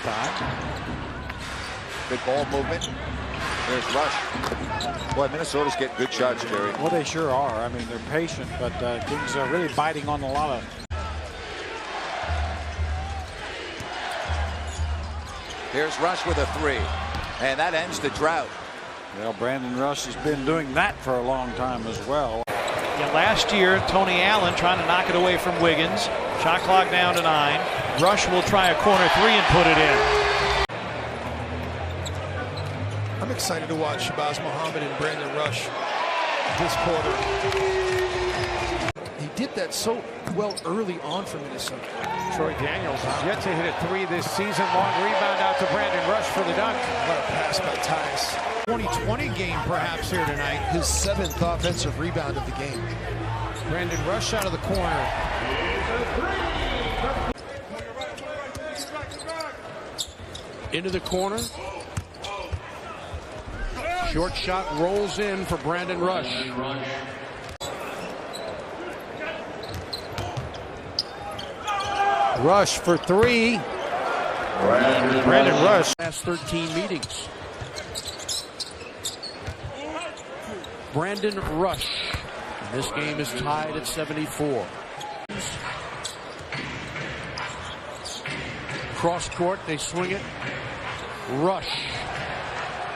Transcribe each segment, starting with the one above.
time. Good ball movement. There's Rush. Boy, Minnesota's getting good shots, Gary. Well, they sure are. I mean, they're patient, but Kings are really biting on a lot of. Here's Rush with a three, and that ends the drought. Well, Brandon Rush has been doing that for a long time as well. Yeah, last year, Tony Allen trying to knock it away from Wiggins. Shot clock down to 9. Rush will try a corner three and put it in. I'm excited to watch Shabazz Muhammad and Brandon Rush this quarter. He did that so well early on for Minnesota. Troy Daniels has yet to hit a three this season. Long rebound out to Brandon Rush for the dunk. What a pass by Tyus. 2020 game perhaps here tonight. His 7th offensive rebound of the game. Brandon Rush out of the corner. Into the corner. Short shot rolls in for Brandon Rush. Rush for three. Brandon Rush. Last 13 meetings. Brandon Rush. And this game is tied at 74. Cross court, they swing it. Rush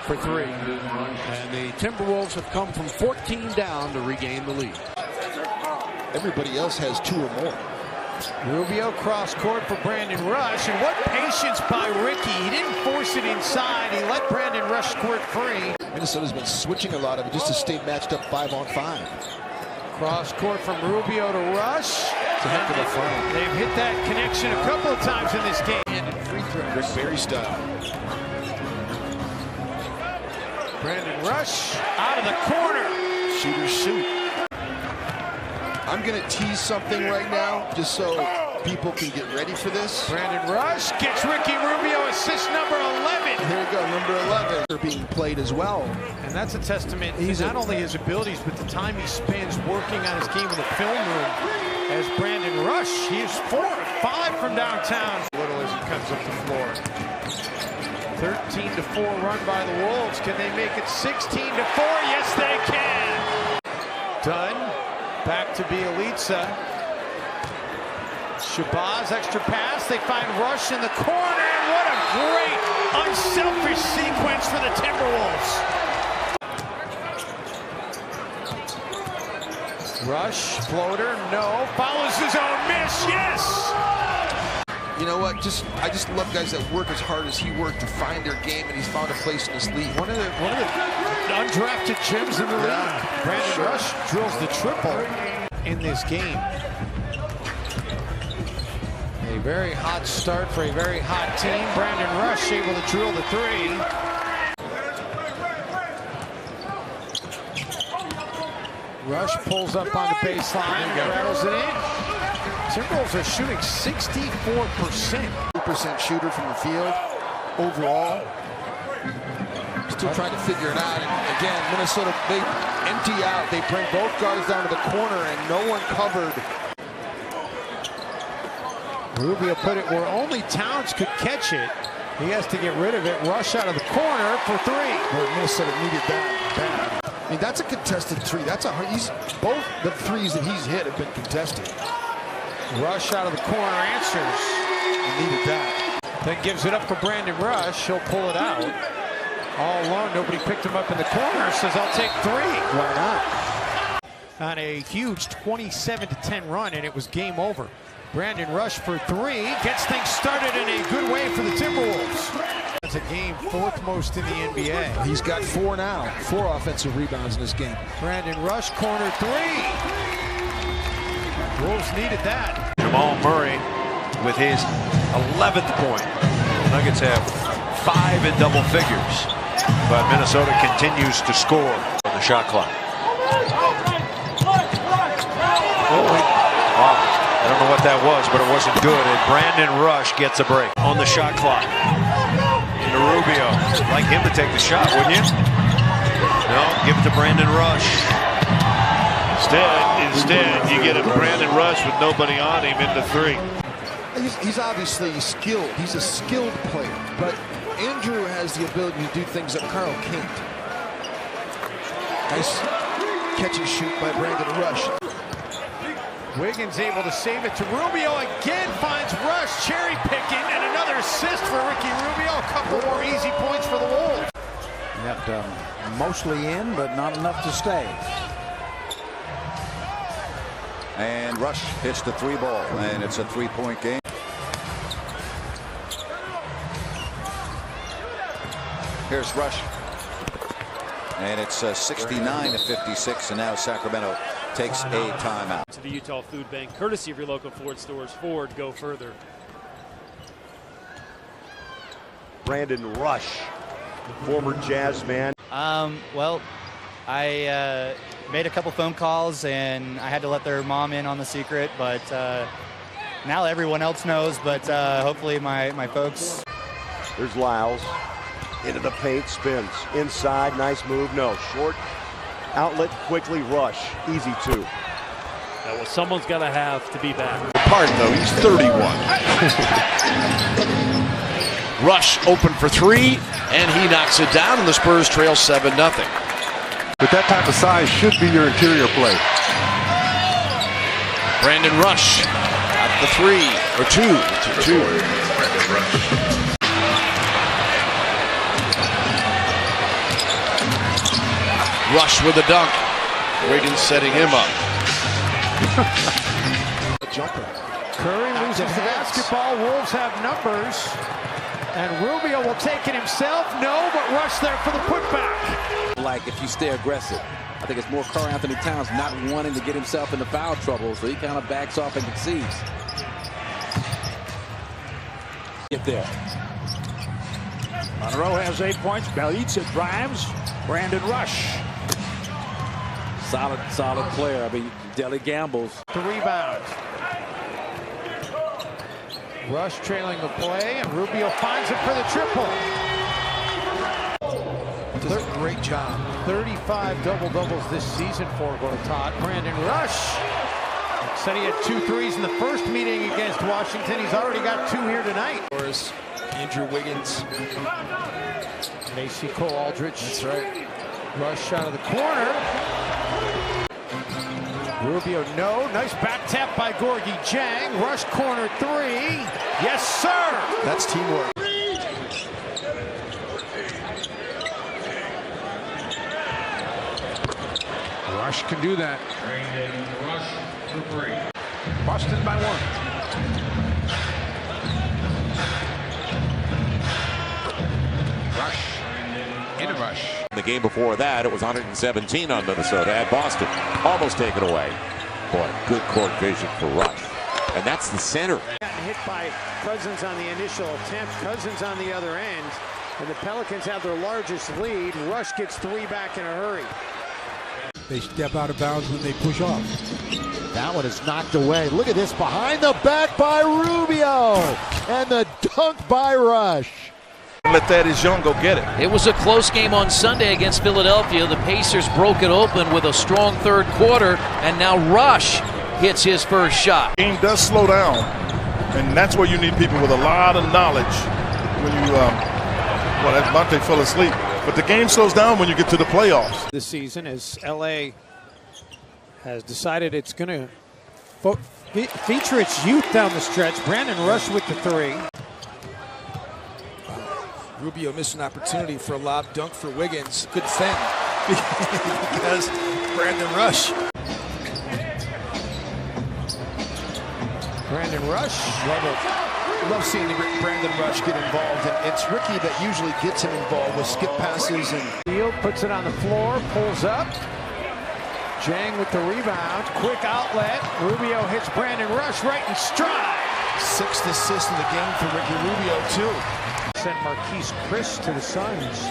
for three. And the Timberwolves have come from 14 down to regain the lead. Everybody else has 2 or more. Rubio cross court for Brandon Rush, and what patience by Ricky. He didn't force it inside. He let Brandon Rush squirt free. Minnesota's been switching a lot of it just to stay matched up 5-on-5. Cross court from Rubio to Rush. It's a heck of a fight. They've hit that connection a couple of times in this game. And free throw. Rick Barry style. Brandon Rush out of the corner. Shooters shoot. I'm going to tease something right now just so people can get ready for this. Brandon Rush gets Ricky Rubio assist number 11. Here we go, number 11. They're being played as well. And that's a testament to not only his abilities, but the time he spends working on his game in the film room. As Brandon Rush, he is 4 of 5 from downtown. Little as he comes up the floor. 13-4 run by the Wolves. Can they make it 16-4? Yes, they can. Done. Back to Bielitsa. Shabazz, extra pass. They find Rush in the corner. And what a great, unselfish sequence for the Timberwolves. Rush, floater, no. Follows his own miss, yes! You know what? I just love guys that work as hard as he worked to find their game, and he's found a place in this league. One of the undrafted gems in the league. Brandon Rush drills the triple in this game. A very hot start for a very hot team. Brandon Rush able to drill the three. Rush pulls up on the baseline, rattles it in. Timberwolves are shooting 64%. 2% shooter from the field overall. Still trying to figure it out. And again, Minnesota, they empty out. They bring both guards down to the corner and no one covered. Rubio put it where only Towns could catch it. He has to get rid of it. Rush out of the corner for three. Well, Minnesota needed that bad. I mean, that's a contested three. Both the threes that he's hit have been contested. Rush out of the corner answers. He needed that. Then gives it up for Brandon Rush. He'll pull it out. All alone, nobody picked him up in the corner. Says, I'll take three. Why not? On a huge 27-10 run, and it was game over. Brandon Rush for three. Gets things started in a good way for the Timberwolves. That's a game 4th most in the NBA. He's got 4 now. 4 offensive rebounds in this game. Brandon Rush, corner three. Wolves needed that. Jamal Murray with his 11th point. The Nuggets have 5 in double figures, but Minnesota continues to score on the shot clock. I don't know what that was, but it wasn't good. And Brandon Rush gets a break on the shot clock. Into Rubio. Like him to take the shot, wouldn't you? No, give it to Brandon Rush. Instead, you get a Brandon Rush with nobody on him into three. he's obviously skilled. He's a skilled player, but Andrew has the ability to do things that Carl can't. Nice catch and shoot by Brandon Rush. Wiggins able to save it to Rubio again, finds Rush, cherry picking, and another assist for Ricky Rubio. A couple more easy points for the Wolves. Got mostly in, but not enough to stay. And Rush hits the 3 ball, and it's a 3-point game. Here's Rush. And it's 69-56, and now Sacramento takes a timeout. To the Utah Food Bank, courtesy of your local Ford stores. Ford, go further. Brandon Rush, former Jazz man. Well, I made a couple phone calls and I had to let their mom in on the secret, but now everyone else knows, but hopefully my folks. There's Lyles. Into the paint, spins. Inside, nice move. No, short outlet, quickly Rush. Easy 2. Yeah, well, someone's got to have to be back. Pardon, though, he's 31. Rush open for 3, and he knocks it down, and the Spurs trail 7-0. But that type of size should be your interior play. Brandon Rush at the 3, or 2. It's a 2. Brandon Rush. Rush with a dunk. Wiggins setting him up. Jumper. Curry loses the basketball. Wolves have numbers. And Rubio will take it himself. No, but Rush there for the putback. Like if you stay aggressive. I think it's more Karl Anthony Towns not wanting to get himself into foul trouble, so he kind of backs off and concedes. Get there. Monroe has 8 points. Bjelica drives. Brandon Rush. Solid player. I mean, Deli gambles. The rebound. Rush trailing the play, and Rubio finds it for the triple. Does a great job. 35 double-doubles this season for Gortat. Brandon Rush said he had 2 threes in the first meeting against Washington. He's already got 2 here tonight. Whereas Andrew Wiggins. Macy Cole Aldridge. That's right. Rush out of the corner. Rubio, no. Nice back tap by Gorgie Jang. Rush corner 3. Yes, sir. That's teamwork. Rush can do that. Brandon Rush for 3. Boston by 1. Rush. In a rush. The game before that, it was 117 on Minnesota at Boston. Almost taken away. Boy, good court vision for Rush. And that's the center. Hit by Cousins on the initial attempt. Cousins on the other end. And the Pelicans have their largest lead. Rush gets 3 back in a hurry. They step out of bounds when they push off. That one is knocked away. Look at this behind the back by Rubio. And the dunk by Rush. Let Thaddeus Young go get it. It was a close game on Sunday against Philadelphia. The Pacers broke it open with a strong third quarter, and now Rush hits his first shot. The game does slow down, and that's where you need people with a lot of knowledge. When you, well, as Monte fell asleep, but the game slows down when you get to the playoffs. This season, as LA has decided it's going to feature its youth down the stretch. Brandon Rush with the 3. Rubio missed an opportunity for a lob dunk for Wiggins. Good thing, because Brandon Rush. Brandon Rush. Love it. Love seeing Brandon Rush get involved, and it's Ricky that usually gets him involved with skip passes. And Field puts it on the floor, pulls up. Jang with the rebound, quick outlet. Rubio hits Brandon Rush right in stride. 6th assist in the game for Ricky Rubio too. Sent Marquise Chris to the Suns.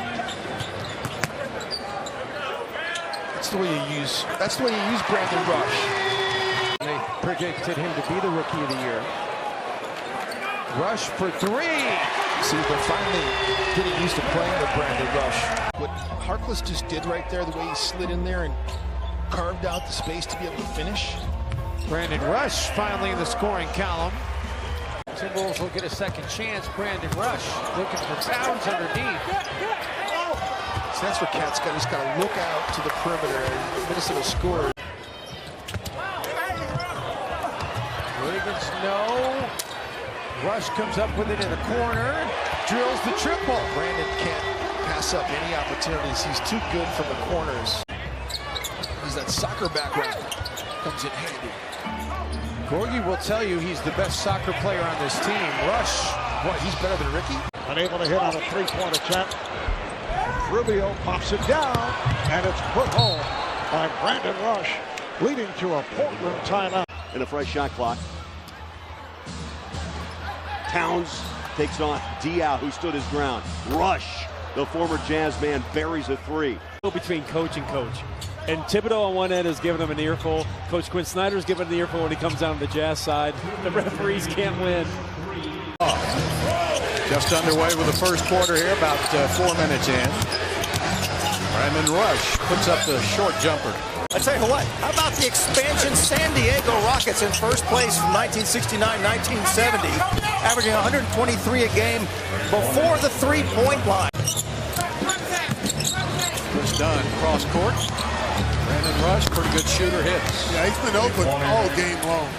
That's the way you use. That's the way you use Brandon Rush. They predicted him to be the Rookie of the Year. Rush for 3. See, they're finally getting used to playing with Brandon Rush. What Harkless just did right there, the way he slid in there and carved out the space to be able to finish. Brandon Rush finally in the scoring column. Timberwolves will get a second chance. Brandon Rush looking for Towns underneath. So that's where Cat's got. He's got to look out to the perimeter. Minnesota scored. Wiggins, no. Rush comes up with it in the corner. Drills the triple. Brandon can't pass up any opportunities. He's too good from the corners. He's that soccer background. Comes in handy. Gorgie will tell you he's the best soccer player on this team. Rush, what, he's better than Ricky? Unable to hit on a three-point attempt. Rubio pops it down, and it's put home by Brandon Rush, leading to a Portland timeout. And a fresh shot clock. Towns takes on Diaw, who stood his ground. Rush, the former Jazz man, buries a three. Between coach and coach. And Thibodeau on one end is giving him an earful. Coach Quinn Snyder's giving him an earful when he comes down to the Jazz side. The referees can't win. Just underway with the first quarter here, about 4 minutes in. Brandon Rush puts up the short jumper. I tell you what, how about the expansion San Diego Rockets in first place from 1969-1970, averaging 123 a game before the three-point line. Chris Dunn cross court. Brandon Rush, pretty good shooter, hits. Yeah, he's been open all game long.